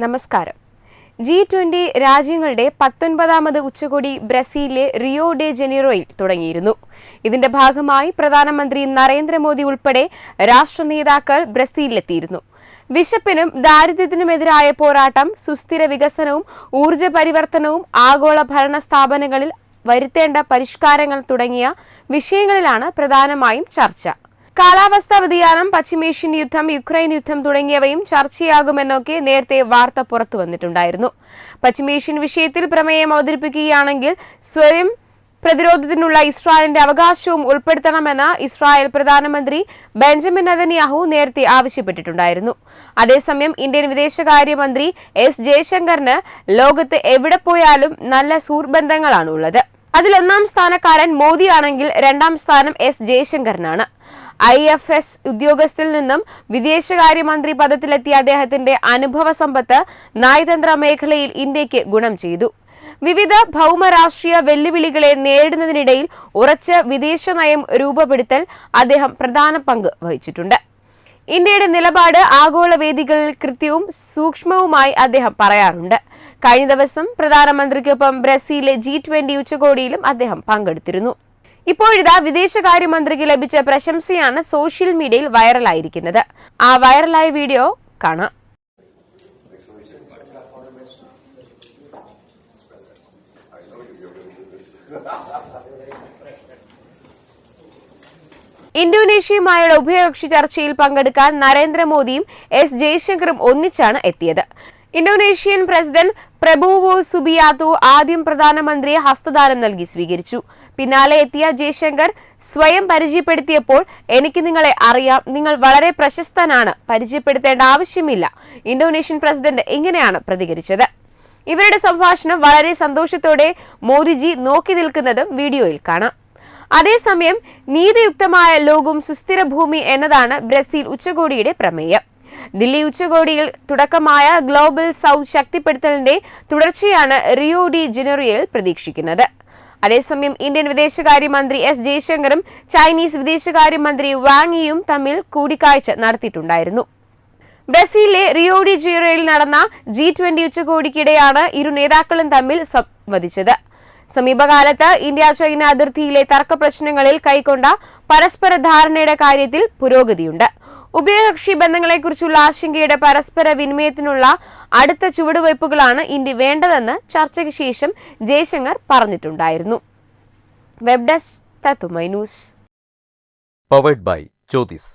നമസ്കാരം. G20 രാജ്യങ്ങളുടെ 19ാമത് ഉച്ചകോടി ബ്രസീലിലെ റിയോ ഡെ ജനീറോയിൽ തുടങ്ങിയിരുന്നു. ഇതിന്റെ ഭാഗമായി പ്രധാനമന്ത്രി നരേന്ദ്രമോദി ഉൾപ്പെടെ രാഷ്ട്ര നേതാക്കൾ ബ്രസീലിലെത്തിയിരുന്നു. വിശപ്പിനും ദാരിദ്ര്യത്തിനുമെതിരായ പോരാട്ടം, സുസ്ഥിര വികസനവും ഊർജ്ജ പരിവർത്തനവും ആഗോള ഭരണ സ്ഥാപനങ്ങളിൽ വരുത്തേണ്ട പരിഷ്കാരങ്ങൾ തുടങ്ങിയ വിഷയങ്ങളിലാണ് പ്രധാനമായും ചർച്ച. കാലാവസ്ഥാ വ്യതിയാനം, പശ്ചിമേഷ്യൻ യുദ്ധം, യുക്രൈൻ യുദ്ധം തുടങ്ങിയവയും ചർച്ചയാകുമെന്നൊക്കെ നേരത്തെ വാർത്ത പുറത്തു വന്നിട്ടുണ്ടായിരുന്നു. പശ്ചിമേഷ്യൻ വിഷയത്തിൽ പ്രമേയം അവതരിപ്പിക്കുകയാണെങ്കിൽ സ്വയം പ്രതിരോധത്തിനുള്ള ഇസ്രായേലിന്റെ അവകാശവും ഉൾപ്പെടുത്തണമെന്ന് ഇസ്രായേൽ പ്രധാനമന്ത്രി ബെഞ്ചമിൻ നെതന്യാഹു നേരത്തെ ആവശ്യപ്പെട്ടിട്ടുണ്ടായിരുന്നു. അതേസമയം ഇന്ത്യൻ വിദേശകാര്യമന്ത്രി എസ് ജയശങ്കറിന് ലോകത്ത് എവിടെ പോയാലും നല്ല സുഹൃത്ബന്ധങ്ങളാണുള്ളത്. അതിലൊന്നാം സ്ഥാനക്കാരൻ മോദിയാണെങ്കിൽ രണ്ടാം സ്ഥാനം എസ് ജയശങ്കറിനാണ്. IFS ഉദ്യോഗസ്ഥരിൽ നിന്നും വിദേശകാര്യമന്ത്രി പദത്തിലെത്തിയ അദ്ദേഹത്തിന്റെ അനുഭവ സമ്പത്ത് നയതന്ത്ര മേഖലയിൽ ഇന്ത്യക്ക് ഗുണം ചെയ്തു. വിവിധ ഭൗമരാഷ്ട്രീയ വെല്ലുവിളികളെ നേരിടുന്നതിനിടയിൽ ഉറച്ച വിദേശ നയം രൂപപ്പെടുത്തൽ അദ്ദേഹം പ്രധാന പങ്ക് വഹിച്ചിട്ടുണ്ട്. ഇന്ത്യയുടെ നിലപാട് ആഗോള വേദികളിൽ കൃത്യവും സൂക്ഷ്മവുമായി അദ്ദേഹം പറയാറുണ്ട്. കഴിഞ്ഞ ദിവസം പ്രധാനമന്ത്രിക്കൊപ്പം ബ്രസീലിലെ G20 ഉച്ചകോടിയിലും അദ്ദേഹം പങ്കെടുത്തിരുന്നു. ഇപ്പോഴിതാ വിദേശകാര്യമന്ത്രിക്ക് ലഭിച്ച പ്രശംസയാണ് സോഷ്യൽ മീഡിയയിൽ വൈറലായിരിക്കുന്നത്. ആ വൈറലായ വീഡിയോ കാണാം. ഇന്തോനേഷ്യയുമായുള്ള ഉഭയകക്ഷി ചർച്ചയിൽ പങ്കെടുക്കാൻ നരേന്ദ്രമോദിയും എസ് ജയശങ്കറും ഒന്നിച്ചാണ് എത്തിയത്. ഇന്തോനേഷ്യൻ പ്രസിഡന്റ് പ്രബോവോ സുബിയാത്തോ ആദ്യം പ്രധാനമന്ത്രിയെ ഹസ്തദാനം നൽകി സ്വീകരിച്ചു. പിന്നാലെ എത്തിയ ജയശങ്കർ സ്വയം പരിചയപ്പെടുത്തിയപ്പോൾ, എനിക്ക് നിങ്ങളെ അറിയാം, നിങ്ങൾ വളരെ പ്രശസ്തനാണ്, പരിചയപ്പെടുത്തേണ്ട ആവശ്യമില്ല. ഇന്തോനേഷ്യൻ പ്രസിഡന്റ് ഇങ്ങനെയാണ് പ്രതികരിച്ചത്. ഇവരുടെ സംഭാഷണം വളരെ സന്തോഷത്തോടെ മോദിജി നോക്കി നിൽക്കുന്നതും വീഡിയോയിൽ കാണാം. അതേസമയം നീതിയുക്തമായ ലോകവും സുസ്ഥിര ഭൂമി എന്നതാണ് ബ്രസീൽ ഉച്ചകോടിയുടെ പ്രമേയം. ദില്ലി ഉച്ചകോടിയിൽ തുടക്കമായ ഗ്ലോബൽ സൗത്ത് ശക്തിപ്പെടുത്തലിന്റെ തുടർച്ചയാണ് റിയോ ഡി ജനീറോയിൽ പ്രതീക്ഷിക്കുന്നത്. അതേസമയം ഇന്ത്യൻ വിദേശകാര്യമന്ത്രി എസ് ജയശങ്കറും ചൈനീസ് വിദേശകാര്യമന്ത്രി വാങ് യിയും തമ്മിൽ കൂടിക്കാഴ്ച നടത്തിയിട്ടുണ്ടായിരുന്നു. ബ്രസീലിലെ റിയോ ഡി ജനീറോയിൽ നടന്ന G20 ഉച്ചകോടിക്കിടെയാണ് ഇരു നേതാക്കളും തമ്മിൽ സംവദിച്ചത്. സമീപകാലത്ത് ഇന്ത്യ ചൈന അതിർത്തിയിലെ തർക്ക പ്രശ്നങ്ങളിൽ കൈക്കൊണ്ട പരസ്പര ധാരണയുടെ കാര്യത്തിൽ പുരോഗതിയുണ്ട്. ഉഭയകക്ഷി ബന്ധങ്ങളെക്കുറിച്ചുള്ള ആശങ്കയുടെ പരസ്പര വിനിമയത്തിനുള്ള അടുത്ത ചുവടുവയ്പുകളാണ് ഇന്ത്യ വേണ്ടതെന്ന് ചർച്ചയ്ക്ക് ശേഷം ജയശങ്കർ പറഞ്ഞിട്ടുണ്ടായിരുന്നു. വെബ് ഡെസ്ക് തത്തുമൈ news. Powered by Jyothis.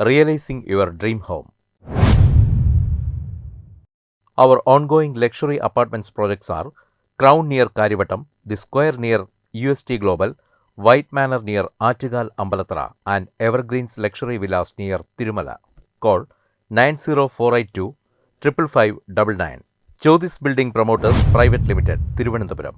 Realizing your dream home. Our ongoing luxury apartments projects are Crown near Karivattam, The Square near UST Global, White Manor near Attigal Ambalathara, and Evergreens Luxury Villas near Tirumala. Call 90482 55599. Jyotis Building Promoters Private Limited, Thiruvananthapuram.